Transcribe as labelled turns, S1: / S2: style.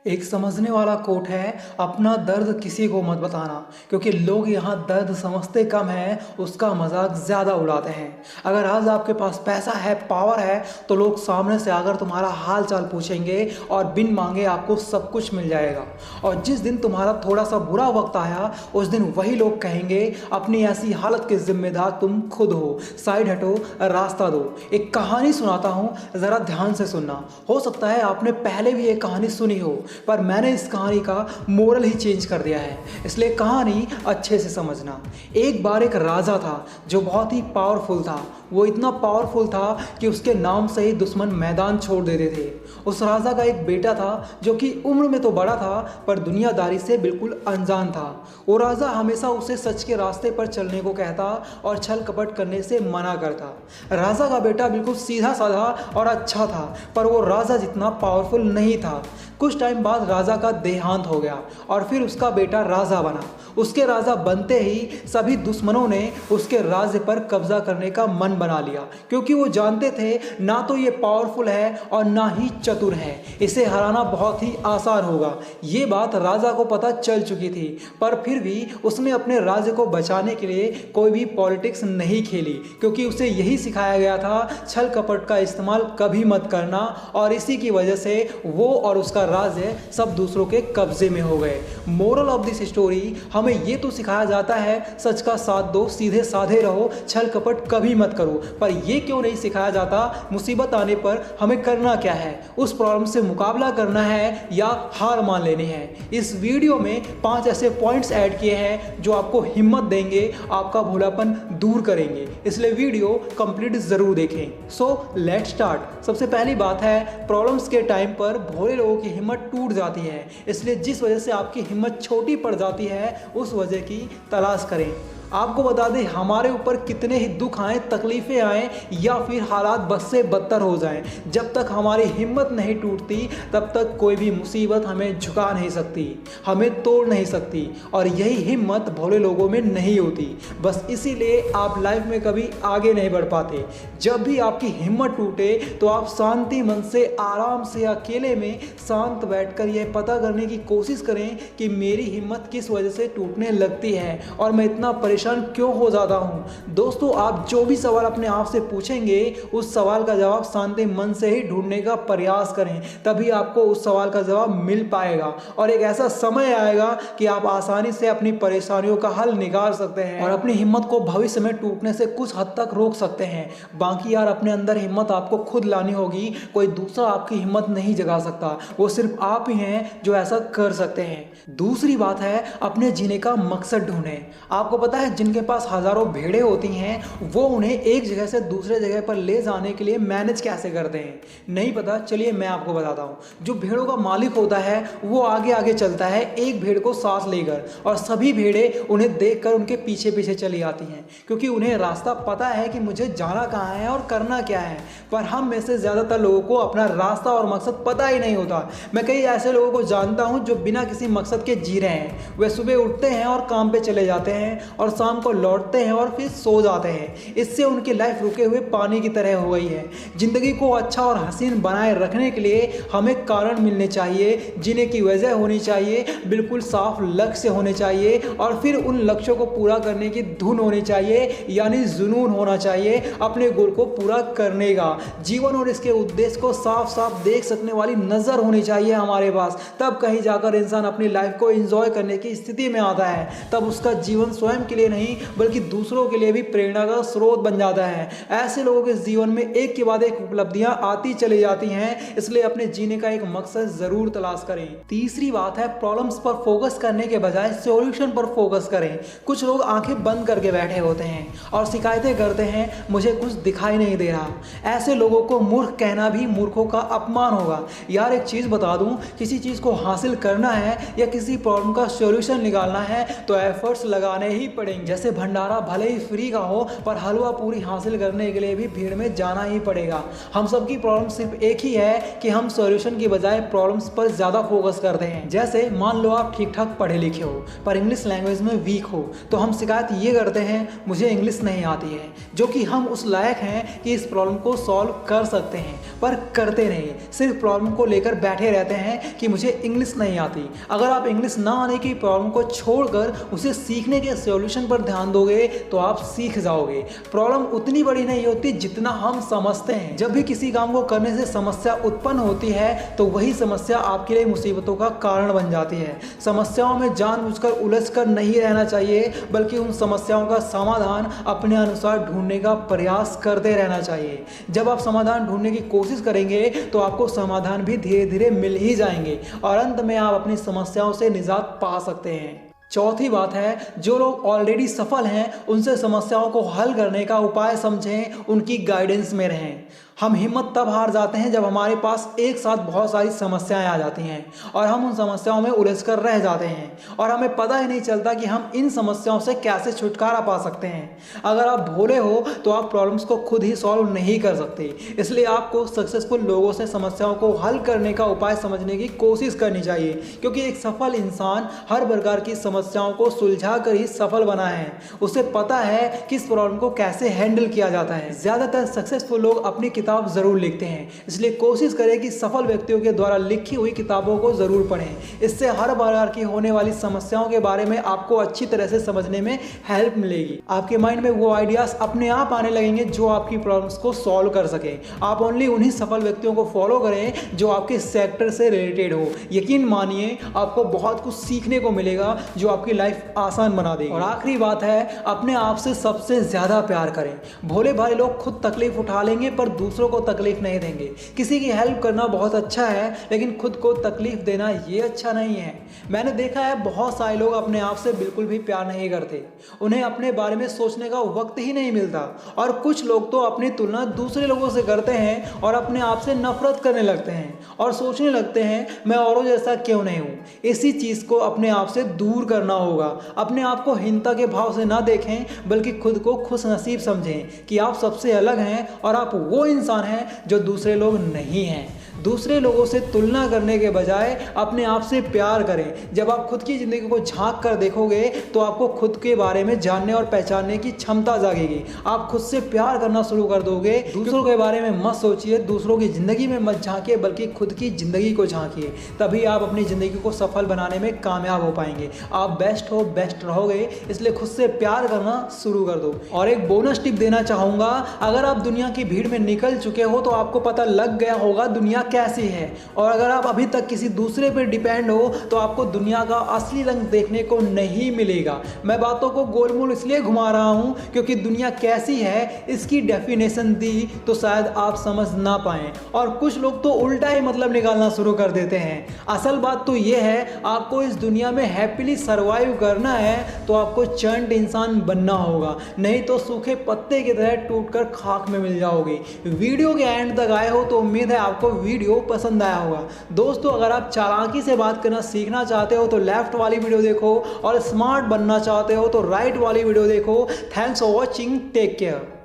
S1: एक समझने वाला कोट है, अपना दर्द किसी को मत बताना, क्योंकि लोग यहाँ दर्द समझते कम हैं, उसका मजाक ज़्यादा उड़ाते हैं। अगर आज आपके पास पैसा है, पावर है, तो लोग सामने से आकर तुम्हारा हाल चाल पूछेंगे और बिन मांगे आपको सब कुछ मिल जाएगा। और जिस दिन तुम्हारा थोड़ा सा बुरा वक्त आया, उस दिन वही लोग कहेंगे अपनी ऐसी हालत के जिम्मेदार तुम खुद हो, साइड हटो, रास्ता दो। एक कहानी सुनाता हूँ, ज़रा ध्यान से सुनना। हो सकता है आपने पहले भी एक कहानी सुनी हो, पर मैंने इस कहानी का मोरल ही चेंज कर दिया है, इसलिए कहानी अच्छे से समझना। एक बार एक राजा था जो बहुत ही पावरफुल था। वो इतना पावरफुल था कि उसके नाम से ही दुश्मन मैदान छोड़ देते थे। उस राजा का एक बेटा था जो कि उम्र में तो बड़ा था, पर दुनियादारी से बिल्कुल अनजान था। वो राजा हमेशा उसे सच के रास्ते पर चलने को कहता और छल कपट करने से मना करता। राजा का बेटा बिल्कुल सीधा साधा और अच्छा था, पर वो राजा जितना पावरफुल नहीं था। कुछ टाइम बाद राजा का देहांत हो गया और फिर उसका बेटा राजा बना। उसके राजा बनते ही सभी दुश्मनों ने उसके राज्य पर कब्जा करने का मन बना लिया, क्योंकि वो जानते थे ना तो ये पावरफुल है और ना ही चतुर है, इसे हराना बहुत ही आसान होगा। ये बात राजा को पता चल चुकी थी, पर फिर भी उसने अपने राज्य को बचाने के लिए कोई भी पॉलिटिक्स नहीं खेली, क्योंकि उसे यही सिखाया गया था छल कपट का इस्तेमाल कभी मत करना। और इसी की वजह से वो और उसका राज्य सब दूसरों के कब्जे में हो गए। मोरल ऑफ दिस स्टोरी, हमें ये तो सिखाया जाता है सच का साथ दो, सीधे साधे रहो, छल कपट कभी मत करो, पर ये क्यों नहीं सिखाया जाता मुसीबत आने पर हमें करना क्या है, उस प्रॉब्लम से मुकाबला करना है या हार मान लेनी है। इस वीडियो में 5 ऐसे पॉइंट्स ऐड किए हैं जो आपको हिम्मत देंगे, आपका भोलापन दूर करेंगे, इसलिए वीडियो कंप्लीट जरूर देखें। So let's start. सबसे पहली बात है, प्रॉब्लम्स के टाइम पर भोले लोगों की हिम्मत टूट जाती है, इसलिए जिस वजह से आपकी हिम्मत छोटी पड़ जाती है उस वजह की तलाश करें। आपको बता दें, हमारे ऊपर कितने ही दुख आए, तकलीफ़ें आएँ या फिर हालात बद से बदतर हो जाएं, जब तक हमारी हिम्मत नहीं टूटती तब तक कोई भी मुसीबत हमें झुका नहीं सकती, हमें तोड़ नहीं सकती। और यही हिम्मत भोले लोगों में नहीं होती, बस इसीलिए आप लाइफ में कभी आगे नहीं बढ़ पाते। जब भी आपकी हिम्मत टूटे तो आप शांति मन से, आराम से, अकेले में शांत बैठकर यह पता करने की कोशिश करें कि मेरी हिम्मत किस वजह से टूटने लगती है और मैं इतना परेशान क्यों हो जाता हूं। दोस्तों, आप जो भी सवाल अपने आप से पूछेंगे उस सवाल का जवाब शांति मन से ही ढूंढने का प्रयास करें, तभी आपको उस सवाल का जवाब मिल पाएगा और एक ऐसा समय आएगा कि आप आसानी से अपनी परेशानियों का हल निकाल सकते हैं और अपनी हिम्मत को भविष्य में टूटने से कुछ हद तक रोक सकते हैं। बाकी यार, अपने अंदर हिम्मत आपको खुद लानी होगी, कोई दूसरा आपकी हिम्मत नहीं जगा सकता, वो सिर्फ आप ही हैं जो ऐसा कर सकते हैं। दूसरी बात है, अपने जीने का मकसद ढूंढें। आपको पता है, जिनके पास हजारों भेड़ें होती हैं वो उन्हें एक जगह से दूसरे जगह पर ले जाने के लिए मैनेज कैसे करते हैं, नहीं पता? चलिए मैं आपको बताता हूँ। जो भेड़ों का मालिक होता है वो आगे आगे चलता है एक भेड़ को साथ लेकर, और सभी भेड़ें उन्हें देखकर उनके पीछे पीछे चली आती हैं, क्योंकि उन्हें रास्ता पता है कि मुझे जाना कहाँ है और करना क्या है। पर हम में से ज़्यादातर लोगों को अपना रास्ता और मकसद पता ही नहीं होता। मैं कई ऐसे लोगों को जानता हूँ जो बिना किसी मकसद के जी रहे हैं। वे सुबह उठते हैं और काम पे चले जाते हैं और शाम को लौटते हैं और फिर सो जाते हैं। इससे उनकी लाइफ रुके हुए पानी की तरह हो गई है। जिंदगी को अच्छा और हसीन बनाए रखने के लिए हमें कारण मिलने चाहिए, जीने की वजह होनी चाहिए, बिल्कुल साफ लक्ष्य होने चाहिए और फिर उन लक्ष्यों को पूरा करने की धुन होनी चाहिए, यानी जुनून होना चाहिए अपने गोल को पूरा करने का। जीवन और इसके उद्देश्य को साफ साफ देख सकने वाली नज़र होनी चाहिए हमारे पास, तब कहीं जाकर इंसान अपनी लाइफ को एंजॉय करने की स्थिति में आता है। तब उसका जीवन स्वयं के लिए नहीं बल्कि दूसरों के लिए भी प्रेरणा का स्रोत बन जाता है। ऐसे लोगों के जीवन में एक के बाद एक उपलब्धियां आती चली जाती हैं, इसलिए अपने जीने का एक मकसद जरूर तलाश करें। तीसरी बात है, प्रॉब्लम्स पर फोकस करने के बजाय सॉल्यूशन पर फोकस करें। कुछ लोग आंखें बंद करके बैठे होते हैं और शिकायतें करते हैं, मुझे कुछ दिखाई नहीं दे रहा। ऐसे लोगों को मूर्ख कहना भी मूर्खों का अपमान होगा। यार एक चीज बता दूं, किसी चीज को हासिल करना है या किसी प्रॉब्लम का सॉल्यूशन निकालना है तो एफर्ट्स लगाने ही पड़ेंगे। पड़ेंगे। जैसे भंडारा भले ही फ्री का हो, पर हलवा पूरी हासिल करने के लिए भी भीड़ में जाना ही पड़ेगा। हम सबकी प्रॉब्लम सिर्फ एक ही है कि हम सॉल्यूशन की बजाय प्रॉब्लम्स पर ज़्यादा फोकस करते हैं। जैसे मान लो आप ठीक ठाक पढ़े लिखे हो पर इंग्लिश लैंग्वेज में वीक हो, तो हम शिकायत ये करते हैं मुझे इंग्लिश नहीं आती है, जो कि हम उस लायक हैं कि इस प्रॉब्लम को सॉल्व कर सकते हैं, पर करते नहीं, सिर्फ प्रॉब्लम को लेकर बैठे रहते हैं कि मुझे इंग्लिश नहीं आती। अगर आप इंग्लिश ना आने की प्रॉब्लम को छोड़कर उसे सीखने के सॉल्यूशन पर ध्यान दोगे तो आप सीख जाओगे। प्रॉब्लम उतनी बड़ी नहीं होती जितना हम समझते हैं। जब भी किसी काम को करने से समस्या उत्पन्न होती है तो वही समस्या आपके लिए मुसीबतों का कारण बन जाती है। समस्याओं में जानबूझकर उलझकर नहीं रहना चाहिए, बल्कि उन समस्याओं का समाधान अपने अनुसार ढूंढने का प्रयास करते रहना चाहिए। जब आप समाधान ढूंढने की कोशिश करेंगे तो आपको समाधान भी धीरे धीरे मिल ही जाएंगे और अंत में आप अपनी समस्याओं से निजात पा सकते हैं। चौथी बात है, जो लोग ऑलरेडी सफल हैं उनसे समस्याओं को हल करने का उपाय समझें, उनकी गाइडेंस में रहें। हम हिम्मत तब हार जाते हैं जब हमारे पास एक साथ बहुत सारी समस्याएं आ जाती हैं और हम उन समस्याओं में उलझकर रह जाते हैं और हमें पता ही नहीं चलता कि हम इन समस्याओं से कैसे छुटकारा पा सकते हैं। अगर आप भोले हो तो आप प्रॉब्लम्स को खुद ही सॉल्व नहीं कर सकते, इसलिए आपको सक्सेसफुल लोगों से समस्याओं को हल करने का उपाय समझने की कोशिश करनी चाहिए, क्योंकि एक सफल इंसान हर प्रकार की समस्याओं को सुलझा कर ही सफल बना है। उसे पता है कि इस प्रॉब्लम को कैसे हैंडल किया जाता है। ज़्यादातर सक्सेसफुल लोग अपनी किताब जरूर लिखते हैं, इसलिए कोशिश करें कि सफल व्यक्तियों के द्वारा लिखी हुई किताबों को जरूर पढ़ें। इससे हर प्रकार की होने वाली समस्याओं के बारे में आपको अच्छी तरह से समझने में हेल्प मिलेगी। आपके माइंड में वो आइडियाज अपने आप आने लगेंगे जो आपकी प्रॉब्लम्स को सॉल्व कर सके। आप ओनली उन्हीं सफल व्यक्तियों को फॉलो करें जो आपके सेक्टर से रिलेटेड हो। यकीन मानिए आपको बहुत कुछ सीखने को मिलेगा जो आपकी लाइफ आसान बना देगी। और आखिरी बात है, अपने आप से सबसे ज्यादा प्यार करें। भोले भाले लोग खुद तकलीफ उठा लेंगे पर दूसरों को तकलीफ नहीं देंगे। किसी की हेल्प करना बहुत अच्छा है, लेकिन खुद को तकलीफ देना ये अच्छा नहीं है। मैंने देखा है बहुत सारे लोग अपने आप से बिल्कुल भी प्यार नहीं करते, उन्हें अपने बारे में सोचने का वक्त ही नहीं मिलता। और कुछ लोग तो अपनी तुलना दूसरे लोगों से करते हैं और अपने आप से नफरत करने लगते हैं और सोचने लगते हैं मैं औरों जैसा क्यों नहीं हूँ। इसी चीज को अपने आप से दूर करना होगा। अपने आप को हीनता के भाव से ना देखें, बल्कि खुद को खुश नसीब समझें कि आप सबसे अलग हैं और आप वो इंसान हैं जो दूसरे लोग नहीं हैं। दूसरे लोगों से तुलना करने के बजाय अपने आप से प्यार करें। जब आप खुद की ज़िंदगी को झांक कर देखोगे तो आपको खुद के बारे में जानने और पहचानने की क्षमता जागेगी। आप खुद से प्यार करना शुरू कर दोगे। दूसरों के बारे में मत सोचिए, दूसरों की ज़िंदगी में मत झांकिए, बल्कि खुद की ज़िंदगी को झांकिए। तभी आप अपनी ज़िंदगी को सफल बनाने में कामयाब हो पाएंगे। आप बेस्ट हो, बेस्ट रहोगे, इसलिए खुद से प्यार करना शुरू कर दो। और एक बोनस टिप देना चाहूँगा, अगर आप दुनिया की भीड़ में निकल चुके हो तो आपको पता लग गया होगा दुनिया कैसी है। और अगर आप अभी तक किसी दूसरे पर डिपेंड हो तो आपको दुनिया का असली रंग देखने को नहीं मिलेगा। मैं बातों को गोलमोल इसलिए घुमा रहा हूं क्योंकि दुनिया कैसी है इसकी डेफिनेशन दी तो शायद आप समझ ना पाएं, और कुछ लोग तो उल्टा ही मतलब निकालना शुरू कर देते हैं। असल बात तो यह है, आपको इस दुनिया में हैप्पीली सर्वाइव करना है तो आपको चंट इंसान बनना होगा, नहीं तो सूखे पत्ते की तरह टूटकर खाक में मिल जाओगे। वीडियो के एंड तक आए हो तो उम्मीद है आपको वीडियो पसंद आया होगा। दोस्तों, अगर आप चालाकी से बात करना सीखना चाहते हो तो लेफ्ट वाली वीडियो देखो, और स्मार्ट बनना चाहते हो तो राइट वाली वीडियो देखो। Thanks for watching, take care.